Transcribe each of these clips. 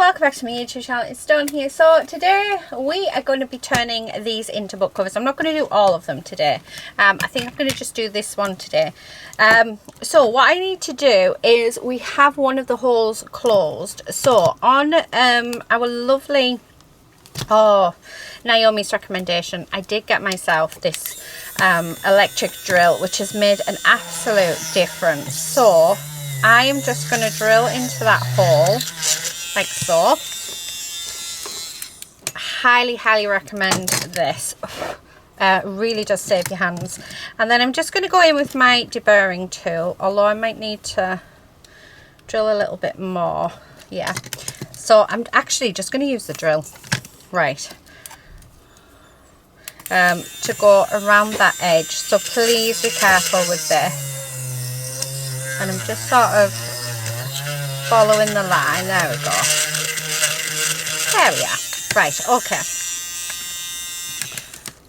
welcome back to my YouTube channel. It's Dawn here. So today we are going to be turning these into book covers. I'm not going to do all of them today. I think I'm going to just do this one today. So what I need to do is, we have one of the holes closed. So on our lovely Naomi's recommendation, I did get myself this electric drill, which has made an absolute difference. So I am just going to drill into that hole like so. Highly recommend this. Really does save your hands. And then I'm just going to go in with my deburring tool, although I might need to drill a little bit more. Yeah, so I'm actually just going to use the drill, right, to go around that edge. So please be careful with this. And I'm just sort of following the line. There we go. There we are. Right, okay.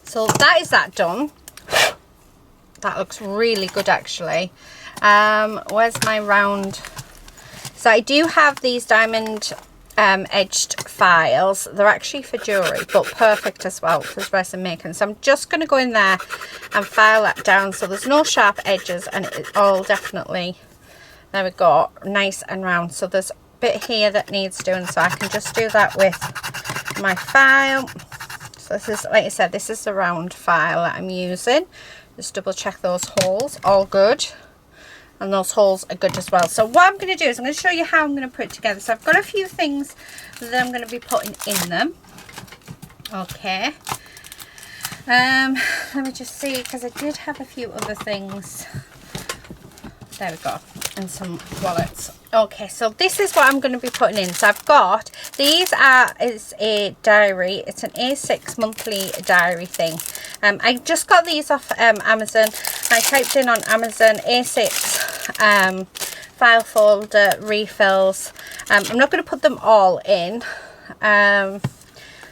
So that is that done. That looks really good actually. Where's my round? So I do have these diamond edged files. They're actually for jewellery, but perfect as well for resin making. So I'm just going to go in there and file that down so there's no sharp edges, and it's all definitely, there we go, nice and round. So there's a bit here that needs doing, so I can just do that with my file. So this is, like I said, this is the round file that I'm using. Just double check those holes, all good. And those holes are good as well. So what I'm going to do is I'm going to show you how I'm going to put it together. So I've got a few things that I'm going to be putting in them. Okay. Let me just see, because I did have a few other things. There we go. And some wallets. Okay, so this is what I'm going to be putting in. So I've got, these are, is a diary. It's an A6 monthly diary thing. I just got these off Amazon. I typed in on Amazon A6 file folder refills. I'm not going to put them all in.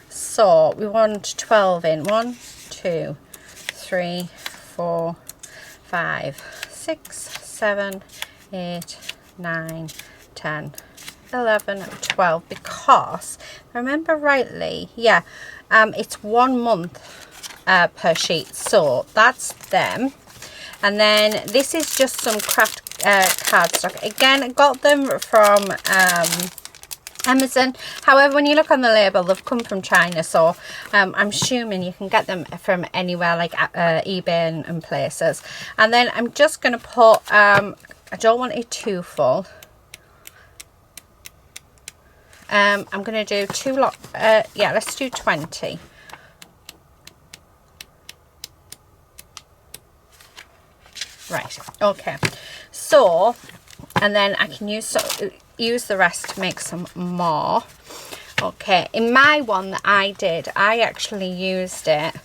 So we want 12 in. 1, 2, 3, 4, 5, 6, 7, 8, 9, 10, 11, 12, because if I remember rightly, yeah, it's 1 month per sheet. So that's them. And then this is just some craft cardstock. Again, I got them from Amazon. However, when you look on the label, they've come from China, so I'm assuming you can get them from anywhere like eBay and places. And then I'm just going to put, I don't want it too full. I'm going to do yeah, let's do 20. Right, okay. So, and then I can use the rest to make some more. Okay, in my one that I did, I actually used it.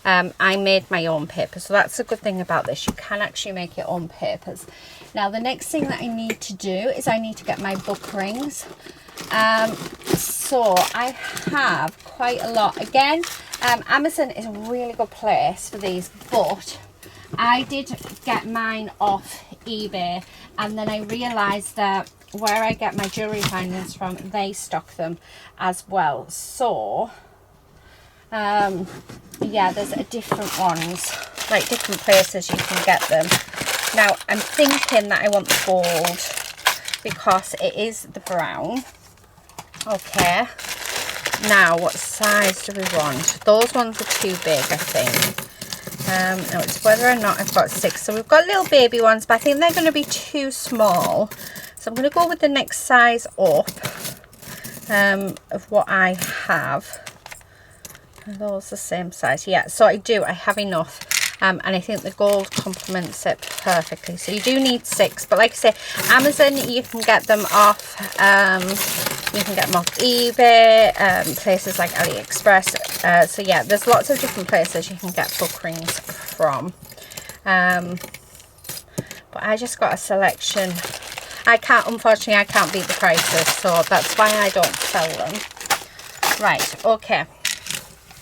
I made my own paper, so that's a good thing about this. You can actually make your own papers. Now, the next thing that I need to do is I need to get my book rings. So I have quite a lot. Again, Amazon is a really good place for these, but I did get mine off eBay, and then I realised that where I get my jewellery findings from, they stock them as well. So yeah, there's different ones, like different places you can get them. Now I'm thinking that I want the gold because it is the brown. Okay, now what size do we want? Those ones are too big, I think. No, it's whether or not I've got 6. So we've got little baby ones, but I think they're going to be too small. So I'm going to go with the next size up of what I have. Are those the same size? Yeah, so I have enough. And I think the gold complements it perfectly. So you do need 6, but like I say, Amazon, you can get them off. You can get them off eBay, places like AliExpress. So yeah, there's lots of different places you can get book rings from. But I just got a selection. Unfortunately, I can't beat the prices, so that's why I don't sell them. Right, okay.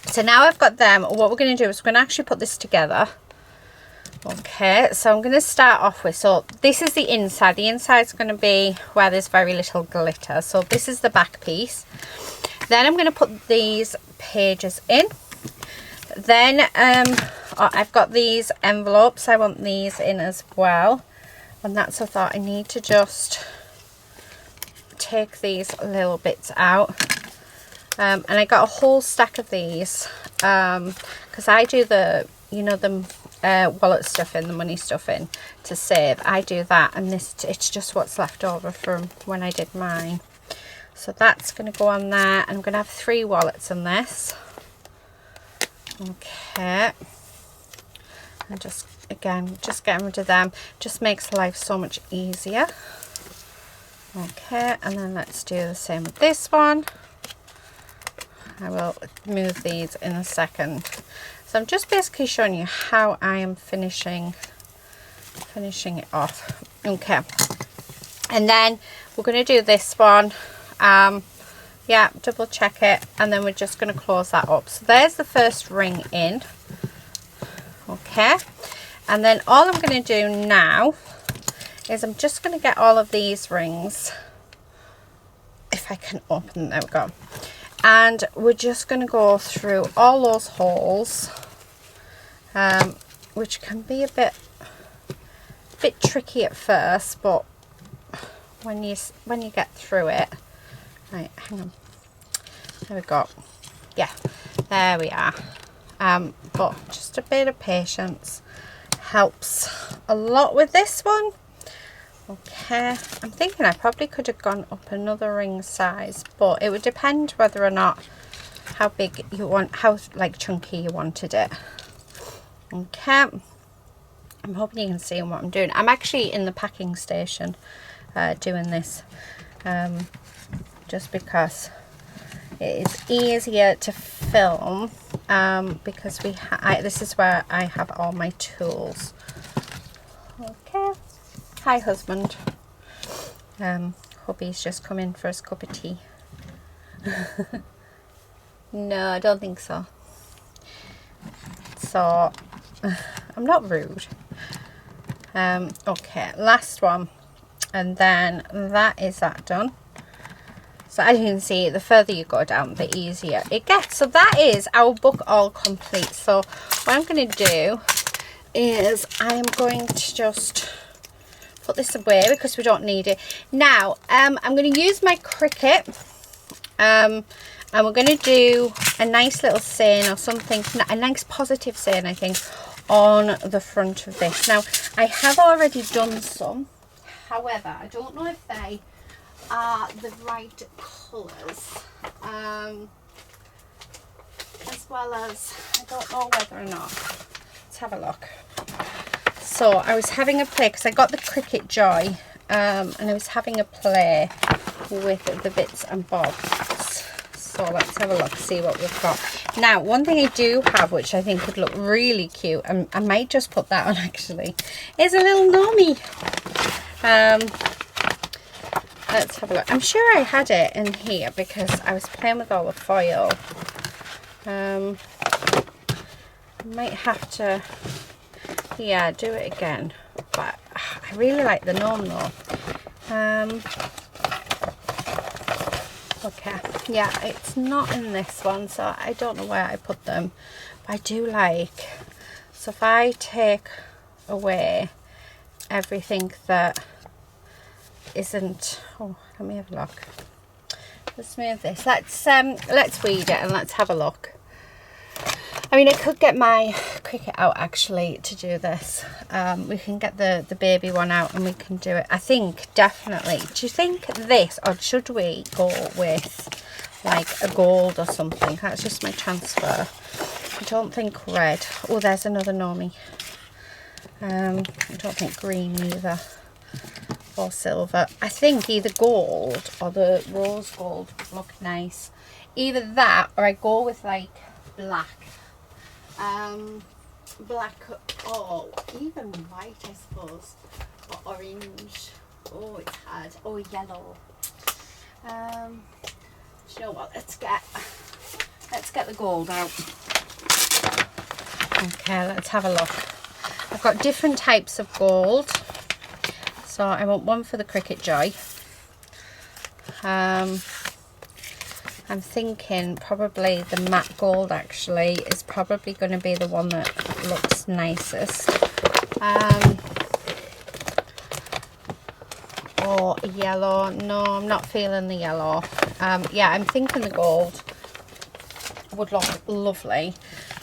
So now I've got them. What we're going to do is we're going to actually put this together. Okay, so I'm going to start off with, so this is the inside. The inside is going to be where there's very little glitter. So this is the back piece. Then I'm going to put these pages in. Then I've got these envelopes. I want these in as well. And that's I thought I need to just take these little bits out. And I got a whole stack of these because I do the, you know, the wallet stuffing, the money stuffing to save. I do that, and it's just what's left over from when I did mine. So that's going to go on there, and I'm going to have 3 wallets in this. Okay, and just again, just getting rid of them just makes life so much easier. Okay, and then let's do the same with this one. I will move these in a second. So I'm just basically showing you how I am finishing it off. Okay, and then we're going to do this one. Yeah, double check it, and then we're just going to close that up. So there's the first ring in. Okay, and then all I'm going to do now is I'm just going to get all of these rings, if I can open them. There we go. And we're just going to go through all those holes, which can be a bit tricky at first, but when you get through it, right, hang on, there we go, yeah, there we are. But just a bit of patience helps a lot with this one. Okay, I'm thinking I probably could have gone up another ring size, but it would depend whether or not how big you want, how like chunky you wanted it. Okay, I'm hoping you can see what I'm doing. I'm actually in the packing station doing this, just because it is easier to film, because this is where I have all my tools. Okay. Hi, husband. Hubby's just come in for his cup of tea. No, I don't think so. So, I'm not rude. Okay, last one. And then that is that done. So as you can see, the further you go down, the easier it gets. So that is our book all complete. So what I'm going to do is I'm going to just put this away because we don't need it now. I'm going to use my Cricut, and we're going to do a nice little saying or something, a nice positive saying, I think, on the front of this. Now I have already done some, however I don't know if they are the right colours, as well as I don't know whether or not. Let's have a look. So I was having a play because I got the Cricut Joy, and I was having a play with the bits and bobs. So let's have a look, see what we've got. Now, one thing I do have, which I think would look really cute, and I might just put that on actually, is a little Nomi. Let's have a look. I'm sure I had it in here because I was playing with all the foil. I might have to, yeah, do it again, but I really like the gnome though. Okay, yeah, it's not in this one, so I don't know where I put them, but I do like, so if I take away everything that isn't, oh, let me have a look. Let's move this. Let's read it and let's have a look. I mean, I could get my Cricut out actually to do this. We can get the baby one out and we can do it. I think definitely. Do you think this, or should we go with like a gold or something? That's just my transfer. I don't think red. Oh, there's another Nomi. I don't think green either, or silver. I think either gold or the rose gold would look nice. Either that, or I go with like black. Black, or even white, I suppose, or orange. Oh, it's hard. Oh, yellow. Do you know what? Let's get the gold out. Okay, let's have a look. I've got different types of gold. So I want one for the Cricut Joy. I'm thinking probably the matte gold actually is probably going to be the one that looks nicest. Or yellow. No, I'm not feeling the yellow. Yeah, I'm thinking the gold would look lovely.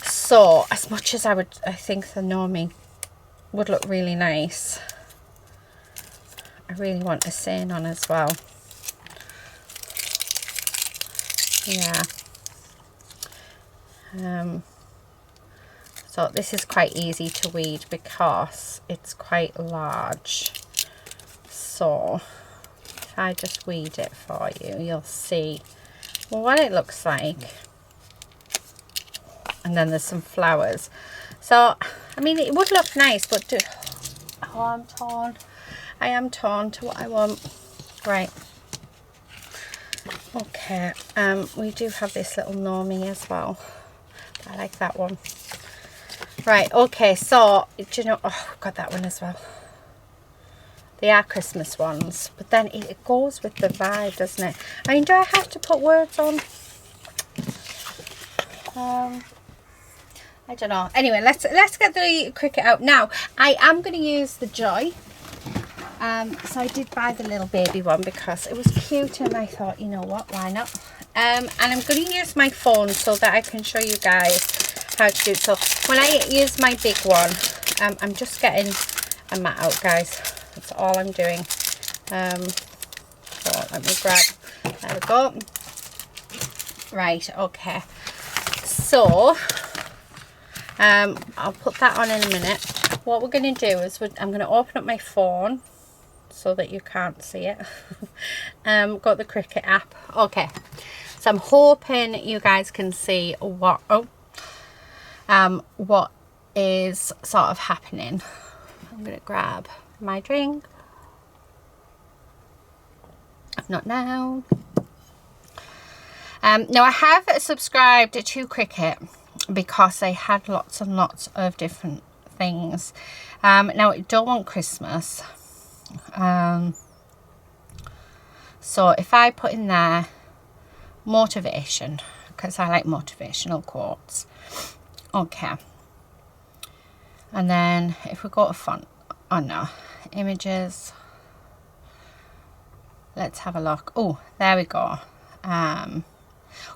So as much as I think the Normie would look really nice, I really want a Resin on as well. Yeah. So this is quite easy to weed because it's quite large. So if I just weed it for you, you'll see what it looks like. And then there's some flowers. So I mean, it would look nice, but oh, I'm torn. I am torn to what I want. Right. Okay, we do have this little Normie as well. I like that one. Right, okay, so, do you know, oh, I've got that one as well. They are Christmas ones, but then it goes with the vibe, doesn't it? I mean, do I have to put words on? I don't know. Anyway, let's get the Cricut out. Now, I am going to use the Joy. So I did buy the little baby one because it was cute and I thought, you know what, why not? And I'm going to use my phone so that I can show you guys how to do it. So when I use my big one, I'm just getting a mat out, guys. That's all I'm doing. So let me grab, there we go. Right, okay. So I'll put that on in a minute. What we're going to do is I'm going to open up my phone so that you can't see it. Got the Cricut app. Okay, so I'm hoping you guys can see what is sort of happening. I'm going to grab my drink. Not now. Now I have subscribed to Cricut because they had lots and lots of different things. Now I don't want Christmas. So if I put in there motivation, because I like motivational quotes. Okay. And then if we go to font, oh no, images. Let's have a look. Oh, there we go.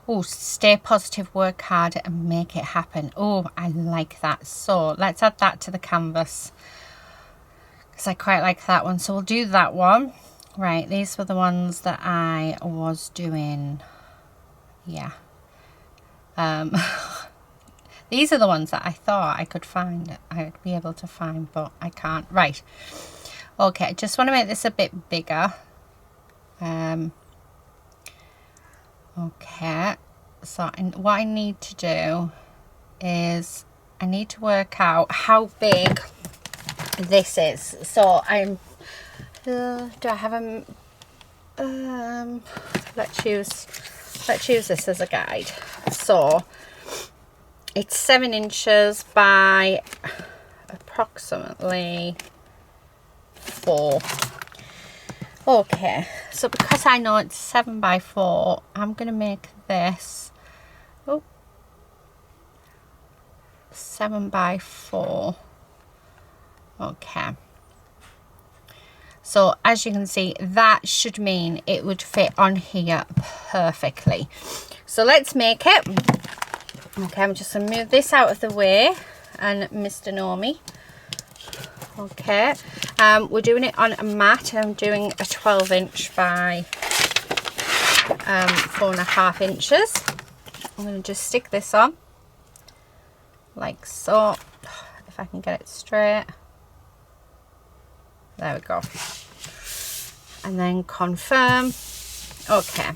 Oh, stay positive, work hard and make it happen. Oh, I like that. So let's add that to the canvas because I quite like that one. So we'll do that one. Right, these were the ones that I was doing. Yeah. These are the ones that I thought I could find. I'd be able to find, but I can't. Right. Okay, I just want to make this a bit bigger. Okay, so what I need to do is I need to work out how big this is. So I'm do I have a let's use this as a guide. So it's 7 inches by approximately 4. Okay, so because I know it's 7 by 4, I'm going to make this 7 by 4. Okay. So as you can see, that should mean it would fit on here perfectly. So let's make it. Okay, I'm just going to move this out of the way and Mr. Normie. Okay, we're doing it on a mat. I'm doing a 12-inch by 4.5 inches. I'm going to just stick this on like so, if I can get it straight. There we go. And then confirm. Okay,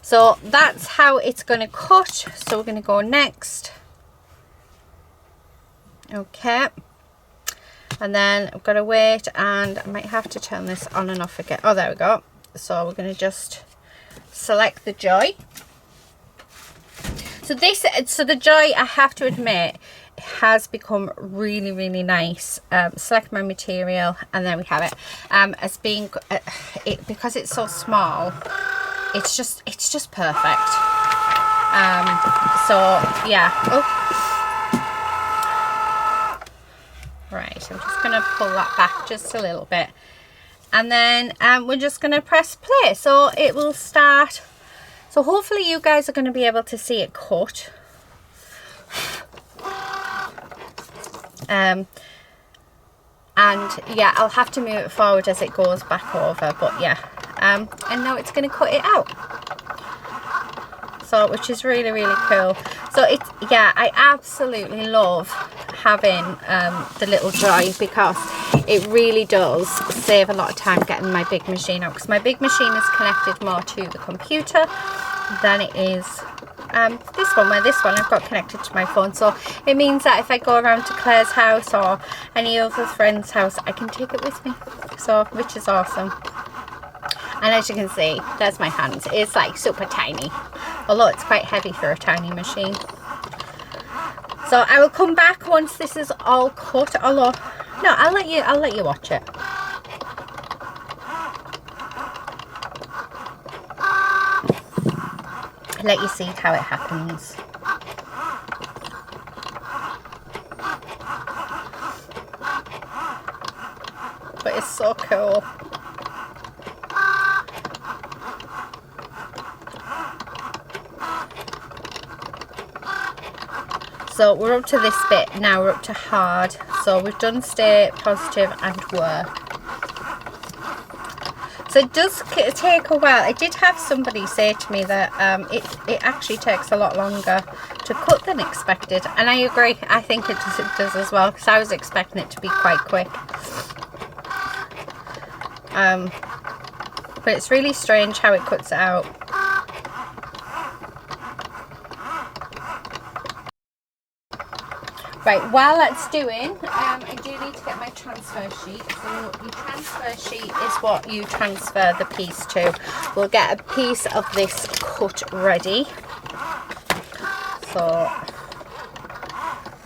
so that's how it's going to cut. So we're going to go next. Okay. And then I've got to wait, and I might have to turn this on and off again. Oh, there we go. So we're going to just select the Joy. So the Joy, I have to admit, has become really, really nice. Select my material, and then we have it. As being because it's so small, it's just perfect. So yeah. Oh. Right, I'm just going to pull that back just a little bit, and then we're just going to press play, so it will start. So hopefully you guys are going to be able to see it cut. And yeah, I'll have to move it forward as it goes back over, but yeah, and now it's going to cut it out. So, which is really, really cool. So it's, yeah, I absolutely love having the little joy, because it really does save a lot of time getting my big machine out, because my big machine is connected more to the computer than it is this one, where this one I've got connected to my phone. So it means that if I go around to Claire's house or any other friend's house, I can take it with me, so, which is awesome. And as you can see, there's my hands. It's like super tiny, although it's quite heavy for a tiny machine. So I will come back once this is all cut. Although, no, I'll let you watch it. Let you see how it happens. But it's so cool. So we're up to this bit now, we're up to hard. So we've done stay positive and work. So it does take a while. I did have somebody say to me that it actually takes a lot longer to cut than expected. And I agree, I think it does as well, because I was expecting it to be quite quick. But it's really strange how it cuts it out. Right, while that's doing, I do need to get my transfer sheet. So your transfer sheet is what you transfer the piece to. We'll get a piece of this cut ready. So,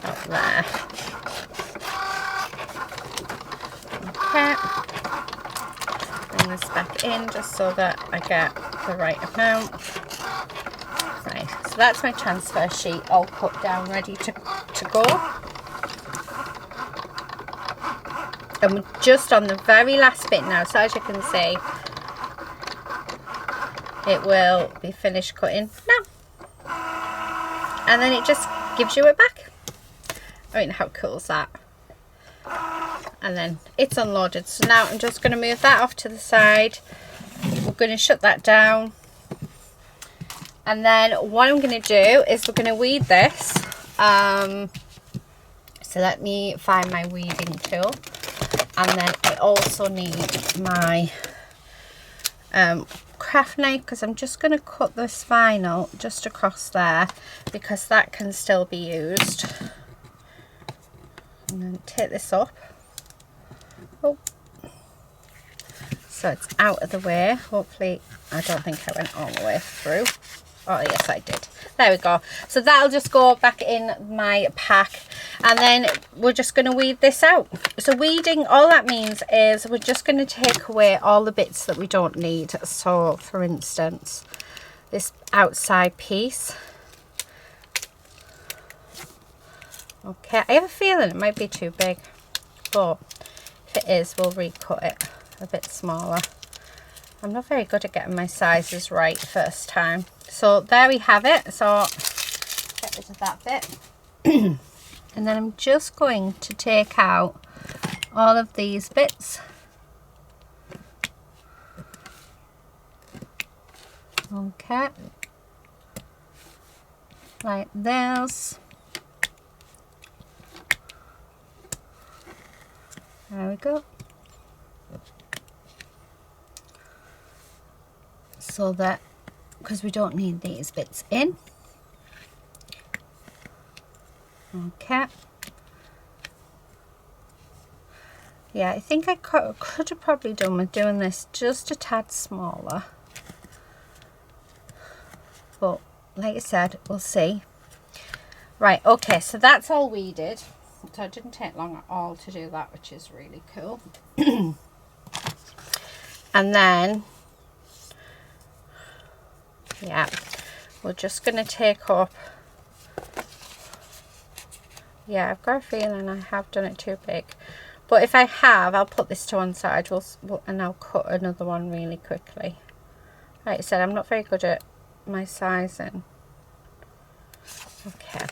up there. Okay. Bring this back in just so that I get the right amount. Right, so that's my transfer sheet all cut down, ready to go. And we're just on the very last bit now, so as you can see, it will be finished cutting now. And then it just gives you it back. I mean, how cool is that? And then it's unloaded. So now I'm just going to move that off to the side. We're going to shut that down. And then what I'm going to do is we're going to weed this. So let me find my weeding tool. And then I also need my craft knife, because I'm just going to cut this vinyl just across there, because that can still be used. And then take this up. Oh. So it's out of the way. Hopefully, I don't think I went all the way through. Oh yes, I did. There we go. So that'll just go back in my pack, and then we're just going to weed this out. So weeding, all that means is we're just going to take away all the bits that we don't need. So for instance, this outside piece. Okay, I have a feeling it might be too big, but if it is, we'll recut it a bit smaller. I'm not very good at getting my sizes right first time. So there we have it. So get rid of that bit. And then I'm just going to take out all of these bits. Okay. Like this. There we go. So that, because we don't need these bits in. Okay. Yeah, I think I could have probably done with doing this just a tad smaller. But like I said, we'll see. Right, okay, so that's all we did. So it didn't take long at all to do that, which is really cool. And then, yeah, we're just going to take up, yeah, I've got a feeling I have done it too big. But if I have, I'll put this to one side and I'll cut another one really quickly. Like I said, I'm not very good at my sizing. Okay.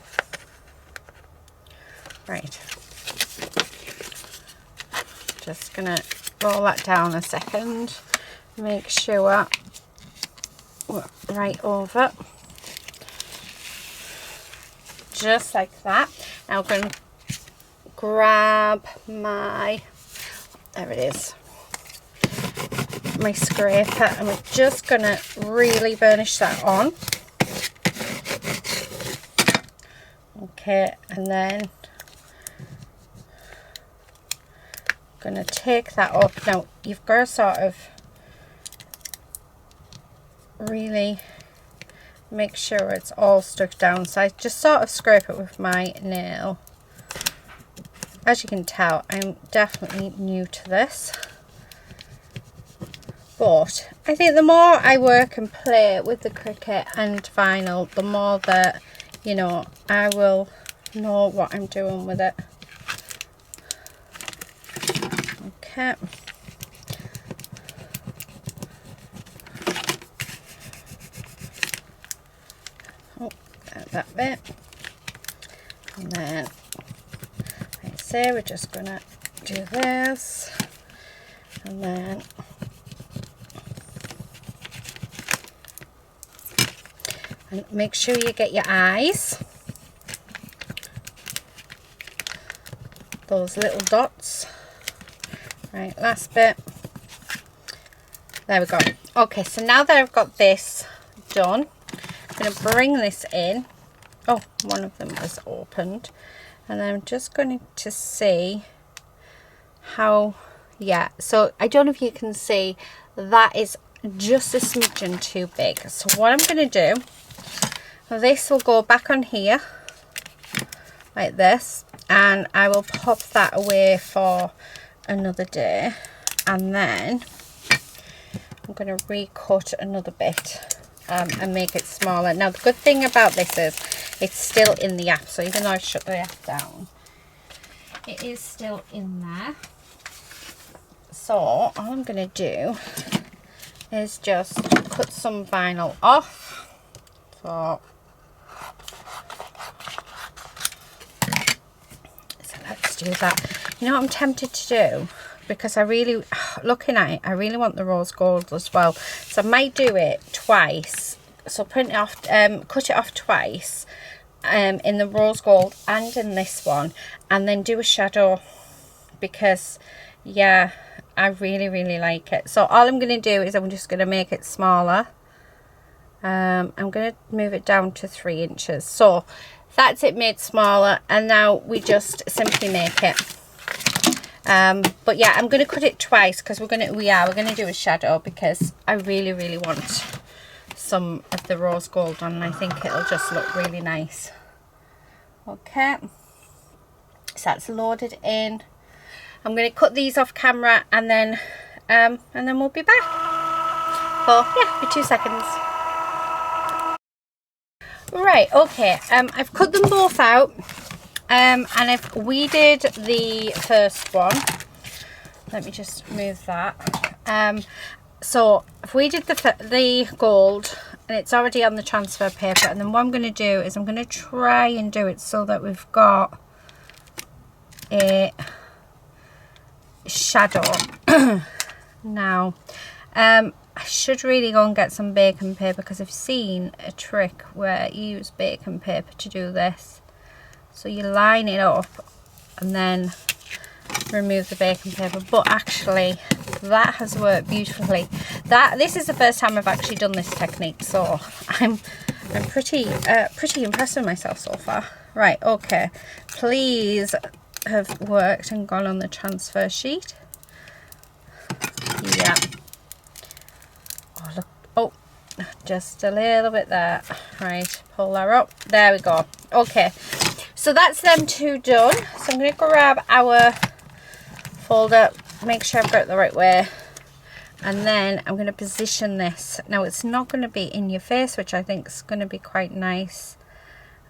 Right. Just going to roll that down a second. Make sure we're right over. Just like that. Now I'm going to grab my, there it is, my scraper, and we're just going to really burnish that on. Okay, and then I'm going to take that up. Now you've got to sort of really make sure it's all stuck down, so I just sort of scrape it with my nail. As you can tell, I'm definitely new to this, but I think the more I work and play with the Cricut and vinyl, the more that, you know, I will know what I'm doing with it. Okay. Oh, that bit. And then, like I say, we're just going to do this. And then and make sure you get your eyes, those little dots. Right, last bit. There we go. Okay, so now that I've got this done, I'm going to bring this in. Oh, one of them was opened. And I'm just going to see how, yeah, so I don't know if you can see, that is just a smidgen too big. So what I'm going to do, this will go back on here like this, and I will pop that away for another day, and then I'm going to recut another bit and make it smaller. Now the good thing about this is it's still in the app, so even though I shut the app down, it is still in there. So all I'm going to do is just cut some vinyl off. So let's do that. You know what I'm tempted to do? Because I really, looking at it, I really want the rose gold as well. So I might do it twice. So print it off, cut it off twice in the rose gold and in this one. And then do a shadow, because, yeah, I really, really like it. So all I'm going to do is I'm just going to make it smaller. I'm going to move it down to 3 inches. So that's it made smaller, and now we just simply make it. But yeah, I'm going to cut it twice because we're going to do a shadow, because I really, really want some of the rose gold on, and I think it'll just look really nice. Okay, so that's loaded in. I'm going to cut these off camera, and then we'll be back. So yeah, be 2 seconds. Right, okay, I've cut them both out, and I've weeded the first one. Let me just move that. So I've weeded the gold, and it's already on the transfer paper, and then what I'm going to do is I'm going to try and do it so that we've got a shadow. Now, I should really go and get some baking paper, because I've seen a trick where you use baking paper to do this. So you line it up and then remove the baking paper, but actually that has worked beautifully. This is the first time I've actually done this technique, so I'm pretty impressed with myself so far. Right, okay, please have worked and gone on the transfer sheet. Yeah. Oh, look. Oh, just a little bit there. Right, pull that up. There we go. Okay, So that's them two done. So I'm going to grab our folder, make sure I've got it the right way, and then I'm going to position this. Now it's not going to be in your face, which I think is going to be quite nice,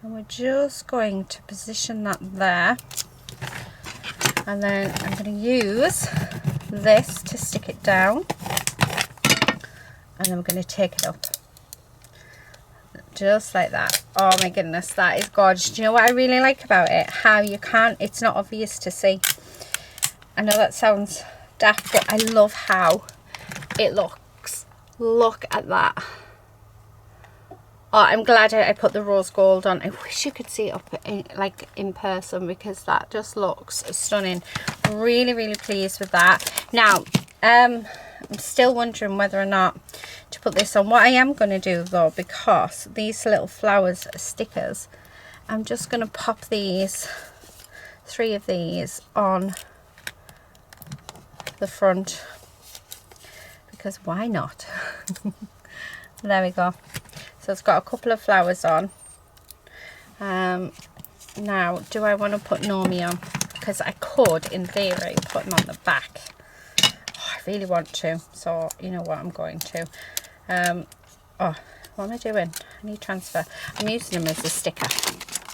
and we're just going to position that there, and then I'm going to use this to stick it down, and then we're going to take it up just like that. Oh my goodness, that is gorgeous. Do you know what I really like about it? How you can't, it's not obvious to see. I know that sounds daft, but I love how it looks. Look at that. Oh, I'm glad I put the rose gold on. I wish you could see it up in person, because that just looks stunning. Really, really pleased with that. Now, I'm still wondering whether or not to put this on. What I am going to do though, because these little flowers are stickers, I'm just going to pop these, 3 of these on the front, because why not? There we go. So it's got a couple of flowers on. Now, do I want to put Nomi on? Because I could, in theory, put them on the back. Oh, I really want to, so you know what, I'm going to. Oh, what am I doing? I need transfer. I'm using them as a sticker,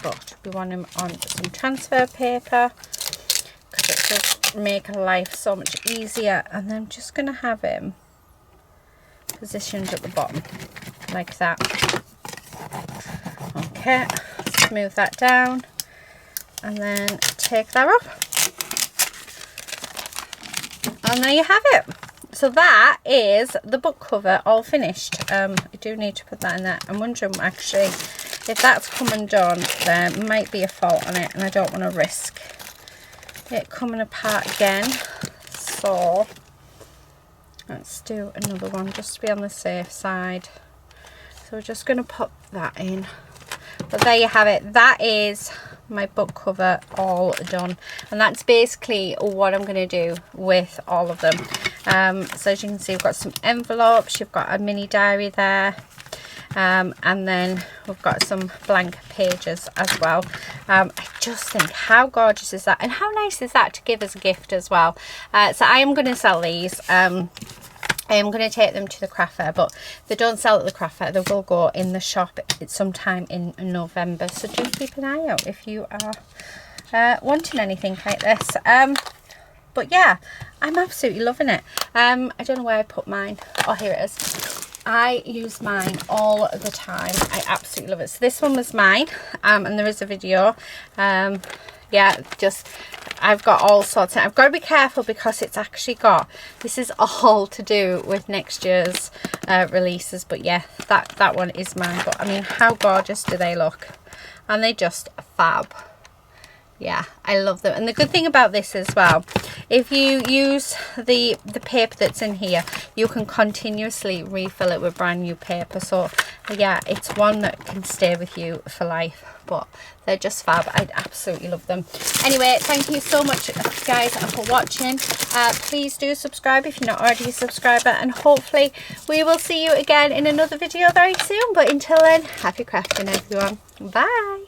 but we want them on some transfer paper, because it does make life so much easier. And then I'm just going to have him positioned at the bottom like that. Okay, smooth that down, and then take that off, and there you have it. So that is the book cover all finished. I do need to put that in there. I'm wondering actually if that's come undone, there might be a fault on it, and I don't want to risk it coming apart again. So let's do another one just to be on the safe side. So we're just going to put that in. But there you have it. That is my book cover all done, and that's basically what I'm going to do with all of them. So as you can see, we've got some envelopes, you've got a mini diary there, and then we've got some blank pages as well. I just think, how gorgeous is that, and how nice is that to give as a gift as well. So I am going to sell these. I am going to take them to the craft fair, but they don't sell at the craft fair. They will go in the shop sometime in November. So do keep an eye out if you are wanting anything like this. But yeah, I'm absolutely loving it. I don't know where I put mine. Oh, here it is. I use mine all the time. I absolutely love it. So this one was mine, and there is a video. Yeah, just I've got all sorts. I've got to be careful because it's actually got, this is all to do with next year's releases. But yeah, that one is mine. But I mean, how gorgeous do they look? And they just fab. Yeah, I love them. And the good thing about this as well, if you use the paper that's in here, you can continuously refill it with brand new paper. So yeah, it's one that can stay with you for life. But they're just fab. I absolutely love them. Anyway, thank you so much guys for watching. Please do subscribe if you're not already a subscriber, and hopefully we will see you again in another video very soon. But until then, happy crafting everyone. Bye.